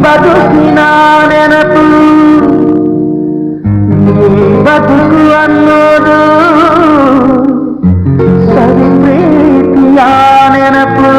ಬದುಕಿನ ನೆನಪು ಬದುಕು ಅನ್ನೋದು ಸರಿ ಪ್ರೀತಿಯ ನೆನಪು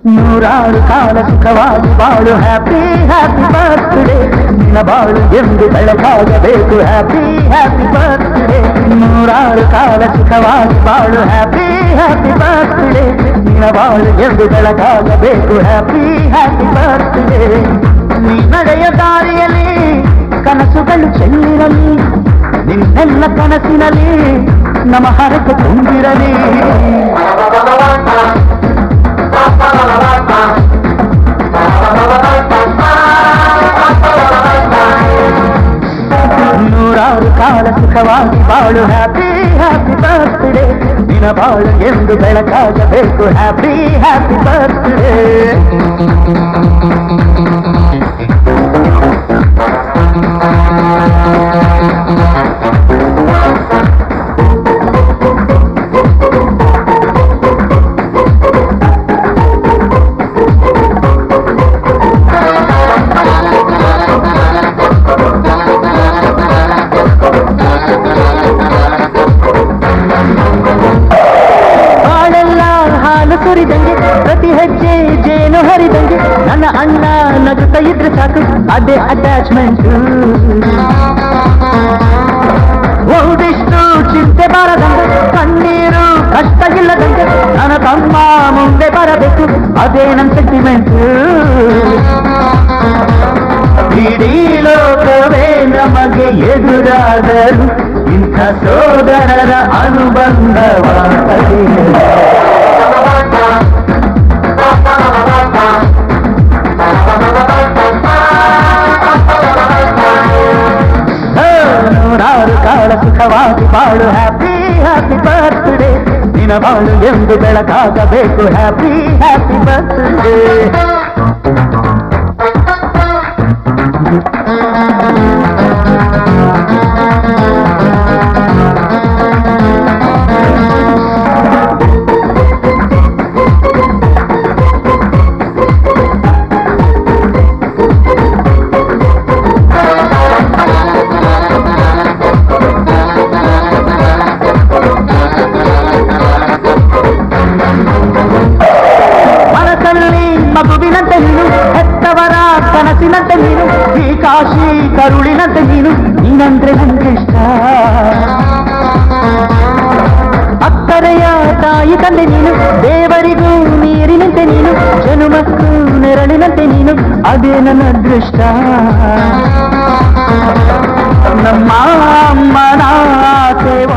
ನೂರಾರು ಕಾಲ ಸುಖವಾಗಿ ಬಾಳು ಹ್ಯಾಪಿ ಹ್ಯಾಪಿ ಬರ್ತ್ಡೇ ನಿನ್ನ ಬಾಳು ಎಂದು ಬೆಳಕಾಗಬೇಕು ಹ್ಯಾಪಿ ಹ್ಯಾಪಿ ಬರ್ತ್ಡೇ ನೂರಾರು ಕಾಲ ಸುಖವಾಗಿ ಬಾಳು ಹ್ಯಾಪಿ ಹ್ಯಾಪಿ ಬರ್ತ್ಡೇ ನಿನ್ನ ಬಾಳು ಎಂದು ಬೆಳಕಾಗಬೇಕು ಹ್ಯಾಪಿ ಹ್ಯಾಪಿ ಬರ್ತ್ಡೇ ನೀ ನಡೆಯ ದಾರಿಯಲ್ಲಿ ಕನಸುಗಳು ಚೆಲ್ಲಿರಲಿ ನಿನ್ನೆಲ್ಲ ಕನಸಿನಲ್ಲಿ ನಮ್ಮ ಹರಕೆ ತುಂಬಿರಲಿ ನೂರಾರು ಕಾಲ ಸುಖವಾಗಿ ಬಾಳು ಹ್ಯಾಪಿ ಹ್ಯಾಪಿ ಬರ್ತ್ಡೇ ದಿನ ಬಾಳು ಎಂದು ಬೆಳಕಾಗಬೇಕು ಹ್ಯಾಪಿ ಹ್ಯಾಪಿ ಬರ್ತ್ಡೇ ಪ್ರತಿ ಹೆಜ್ಜೆ ಜೇನು ಹರಿದಂಗೆ ನನ್ನ ಅಣ್ಣ ನಗುತ್ತಾ ಇದ್ರೆ ಸಾಕು ಅದೇ ಅಟ್ಯಾಚ್ಮೆಂಟ್ ಒಂದಿಷ್ಟು ಚಿಂತೆ ಬಾರದಂಗೆ ಕಣ್ಣೀರು ಕಷ್ಟ ಇಲ್ಲದಂಗೆ ನನ್ನ ತಮ್ಮ ಮುಂದೆ ಬರಬೇಕು ಅದೇ ನನ್ನ ಸೆಂಟಿಮೆಂಟ್ ಇಡೀ ಲೋಕವೇ ನಮಗೆ ಎದುರಾದರು ಇಂಥ ಸೋದರರ ಅನುಬಂಧವಾಗಲಿ ನೂರಾರು ಕಾಲ ಸುಖವಾಗಿ ಬಾಳು ಹ್ಯಾಪಿ ಹ್ಯಾಪಿ ಬರ್ತ್ಡೇ ದಿನ ಬಾಳು ಎಂದು ಬೆಳಕಾಗಬೇಕು ಹ್ಯಾಪಿ ಹ್ಯಾಪಿ ಬರ್ತ್ಡೇ ಮಗುವಿನಂತೆ ನೀನು ಹೆತ್ತವರ ಕನಸಿನಂತೆ ನೀನು ಈ ಕಾಶಿ ಕರುಳಿನಂತೆ ನೀನು ನೀನಂದ್ರೆ ನನಗಿಷ್ಟ ಅಕ್ಕರೆಯ ತಾಯಿ ತಂದೆ ನೀನು ದೇವರಿಗೂ ನೀರಿನಂತೆ ನೀನು ಜನುಮಕ್ಕೂ ನೆರಳಿನಂತೆ ನೀನು ಅದೇ ನನ್ನ ಅದೃಷ್ಟ ನಮ್ಮ ಅಮ್ಮನ ಸೇವ